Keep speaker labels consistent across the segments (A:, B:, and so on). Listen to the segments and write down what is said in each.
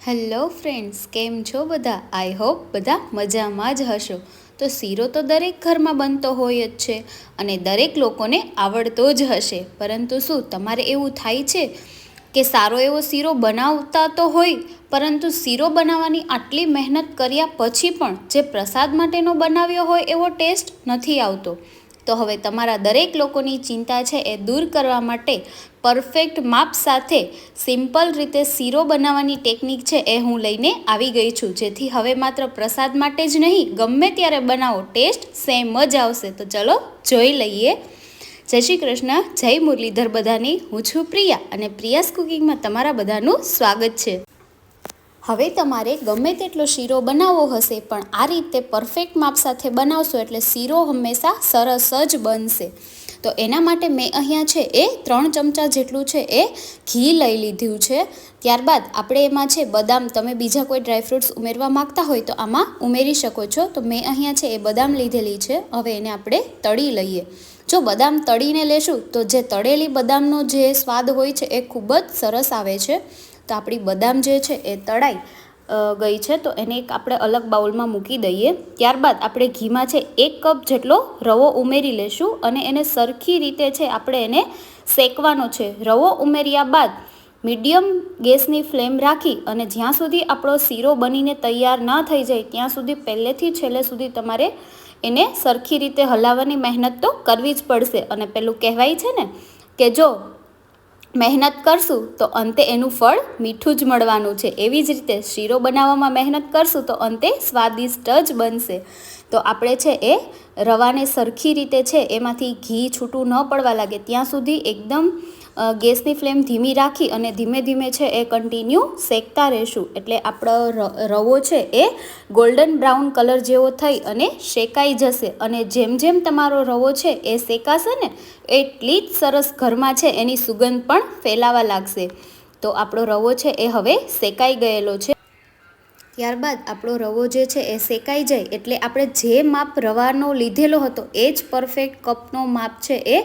A: Hello friends, કેમ છો બધા? આઈ હોપ બધા મજામાં જ હશો. તો શીરો તો દરેક ઘરમાં બનતો હોય જ છે અને દરેક લોકોને આવડતો જ હશે. પરંતુ શું તમારે એવું થાય છે કે સારો એવો શીરો બનાવતા તો હોય, પરંતુ શીરો બનાવવાની આટલી મહેનત કર્યા પછી પણ જે પ્રસાદ માટેનો બનાવ્યો હોય એવો ટેસ્ટ નથી આવતો? તો હવે તમારા દરેક લોકોની ચિંતા છે એ દૂર કરવા માટે પરફેક્ટ માપ સાથે સિમ્પલ રીતે શીરો બનાવવાની ટેકનિક છે એ હું લઈને આવી ગઈ છું, જેથી હવે માત્ર પ્રસાદ માટે જ નહીં, ગમે ત્યારે બનાવો ટેસ્ટ સેમ જ આવશે. તો ચલો જોઈ લઈએ. જય શ્રી કૃષ્ણ, જય મુરલીધર બધાની. હું છું પ્રિયા અને પ્રિયાસ કુકિંગમાં તમારા બધાનું સ્વાગત છે. હવે તમારે ગમે તેટલો શીરો બનાવવો હશે, પણ આ રીતે પરફેક્ટ માપ સાથે બનાવશો એટલે શીરો હંમેશા સરસ જ બનશે. તો એના માટે મેં અહીંયા છે એ 3 ચમચા જેટલું છે એ ઘી લઈ લીધું છે. ત્યારબાદ આપણે એમાં છે બદામ, તમે બીજા કોઈ ડ્રાયફ્રૂટ્સ ઉમેરવા માગતા હોય તો આમાં ઉમેરી શકો છો. તો મેં અહીંયા છે એ બદામ લીધેલી છે. હવે એને આપણે તળી લઈએ. જો બદામ તળીને લેશું તો જે તળેલી બદામનો જે સ્વાદ હોય છે એ ખૂબ જ સરસ આવે છે. તો આપણી બદામ જે છે એ તળાઈ ગઈ છે, તો એને એક આપણે અલગ બાઉલમાં મૂકી દઈએ. ત્યારબાદ આપણે ઘીમાં છે 1 કપ જેટલો રવો ઉમેરી લેશું અને એને સરખી રીતે છે આપણે એને શેકવાનો છે. રવો ઉમેર્યા બાદ મીડિયમ ગેસની ફ્લેમ રાખી અને જ્યાં સુધી આપણો શીરો બનીને તૈયાર ન થઈ જાય ત્યાં સુધી પહેલેથી છેલ્લે સુધી તમારે એને સરખી રીતે હલાવવાની મહેનત તો કરવી જ પડશે. અને પેલું કહેવાય છે ને કે જો મહેનત કરશું તો અંતે એનું ફળ મીઠું જ મળવાનું છે. એવી જ રીતે શીરો બનાવવામાં મહેનત કરશું તો અંતે સ્વાદિષ્ટ જ બનશે. તો આપણે છે એ રવાને સરખી રીતે છે એમાંથી ઘી છૂટું ન પડવા લાગે ત્યાં સુધી એકદમ ગેસની ફ્લેમ ધીમી રાખી અને ધીમે ધીમે છે એ કન્ટિન્યુ શેકતા રહેશું. એટલે આપણો રવો છે એ ગોલ્ડન બ્રાઉન કલર જેવો થઈ અને શેકાઈ જશે. અને જેમ જેમ તમારો રવો છે એ શેકાશે ને એટલી જ સરસ ઘરમાં છે એની સુગંધ પણ ફેલાવા લાગશે. તો આપણો રવો છે એ હવે શેકાઈ ગયેલો છે. ત્યારબાદ આપણો રવો જે છે એ શેકાઈ જાય એટલે આપણે જે માપ રવાનો લીધેલો હતો એ જ પરફેક્ટ કપનો માપ છે એ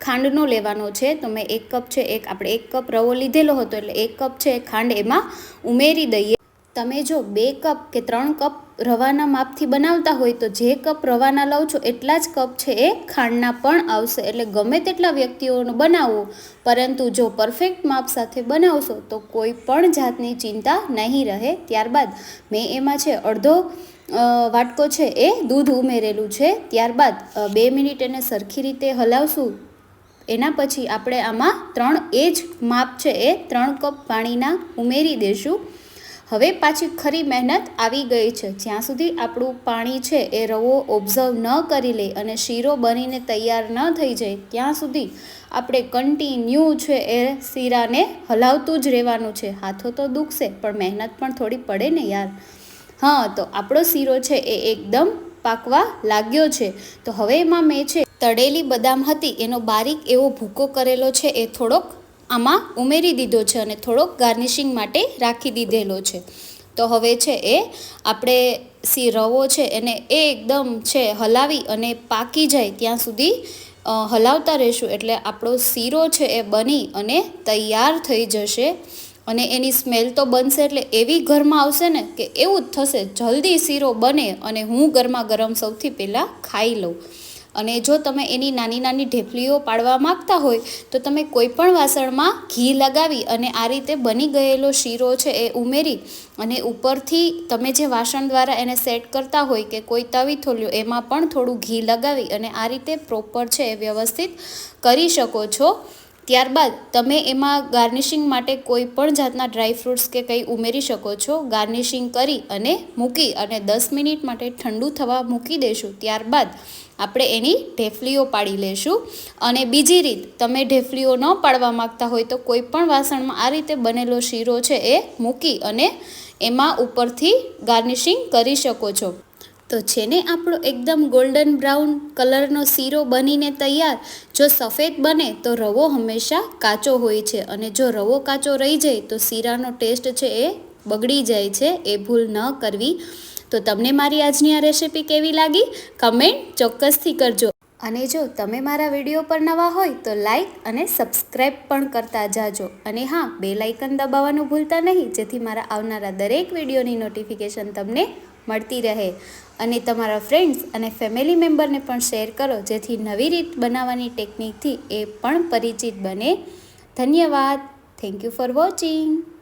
A: ખાંડનો લેવાનો છે. તો મેં 1 કપ છે આપણે 1 કપ રવો લીધેલો હતો એટલે 1 કપ છે ખાંડ એમાં ઉમેરી દઈએ. તમે જો 2 કપ કે 3 કપ રવાના માપથી બનાવતા હોય તો જે કપ રવાના લઉં છો એટલા જ કપ છે એ ખાંડના પણ આવશે. એટલે ગમે તેટલા વ્યક્તિઓનો બનાવો, પરંતુ જો પરફેક્ટ માપ સાથે બનાવશો તો કોઈ પણ જાતની ચિંતા નહીં રહે. ત્યારબાદ મેં એમાં છે અડધો વાટકો છે એ દૂધ ઉમેરેલું છે. ત્યારબાદ 2 મિનિટ એને સરખી રીતે હલાવશું. એના પછી આપણે આમાં 3 એ જ માપ છે એ 3 કપ પાણીના ઉમેરી દઈશું. હવે પાછી ખરી મહેનત આવી ગઈ છે. જ્યાં સુધી આપણું પાણી છે એ રવો ઓબ્ઝર્વ ન કરી લે અને શીરો બનીને તૈયાર ન થઈ જાય ત્યાં સુધી આપણે કન્ટિન્યુ છે એ શીરાને હલાવતું જ રહેવાનું છે. હાથો તો દુખશે પણ મહેનત પણ થોડી પડે ને યાર. હા, તો આપણો શીરો છે એ એકદમ પાકવા લાગ્યો છે. તો હવે એમાં મેં છે તળેલી બદામ હતી એનો બારીક એવો ભૂકો કરેલો છે એ થોડોક આમાં ઉમેરી દીધો છે અને થોડોક ગાર્નિશિંગ માટે રાખી દીધેલો છે. તો હવે છે એ આપણે રવો છે એને એકદમ છે હલાવી અને પાકી જાય ત્યાં સુધી હલાવતા રહીશું. એટલે આપણો શીરો છે એ બની અને તૈયાર થઈ જશે. અને એની સ્મેલ તો બનશે એટલે એવી ઘરમાં આવશે ને કે એવું જ થશે જલ્દી શીરો બને અને હું ગરમા ગરમ સૌથી પહેલાં ખાઈ લઉં. અને જો તમે એની નાની નાની ઢેફલીઓ પાડવા માગતા હોય તો તમે કોઈ પણ વાસણમાં ઘી લગાવી અને આ રીતે બની ગયેલો શીરો છે એ ઉમેરી અને ઉપરથી તમે જે વાસણ દ્વારા એને સેટ કરતા હોય કે કોઈ તવીથોલ્યો એમાં પણ થોડું ઘી લગાવી અને આ રીતે પ્રોપર છે એ વ્યવસ્થિત કરી શકો છો. ત્યારબાદ તમે એમાં ગાર્નિશિંગ માટે કોઈ પણ જાતના ડ્રાયફ્રૂટ્સ કે કંઈ ઉમેરી શકો છો. ગાર્નિશિંગ કરી અને મૂકી અને 10 મિનિટ માટે ઠંડુ થવા મૂકી દઈશું. ત્યારબાદ આપણે એની ઢેફલીઓ પાડી લઈશું. અને બીજી રીત, તમે ઢેફલીઓ ન પાડવા માગતા હોય તો કોઈ પણ વાસણમાં આ રીતે બનેલો શીરો છે એ મૂકી અને એમાં ઉપરથી ગાર્નિશિંગ કરી શકો છો. તો છે ને આપણો એકદમ ગોલ્ડન બ્રાઉન કલરનો શીરો બનીને તૈયાર. જો સફેદ બને તો રવો હંમેશા કાચો હોય છે અને જો રવો કાચો રહી જાય તો શીરાનો ટેસ્ટ છે એ બગડી જાય છે. એ ભૂલ ન કરવી. તો તમને મારી આજની આ રેસિપી કેવી લાગી કમેન્ટ ચોક્કસથી કરજો. અને જો તમે મારા વિડીયો પર નવા હોય તો લાઈક અને સબસ્ક્રાઈબ પણ કરતા જાજો. અને હા, બેલ આઇકન દબાવવાનું ભૂલતા નહીં, જેથી મારા આવનારા દરેક વિડીયોની નોટિફિકેશન તમને મળતી રહે. અને તમારા ફ્રેન્ડ્સ અને ફેમિલી મેમ્બરને પણ શેર કરો, જેથી નવી રીત બનાવવાની ટેકનિકથી એ પણ પરિચિત બને. ધન્યવાદ. Thank you for watching.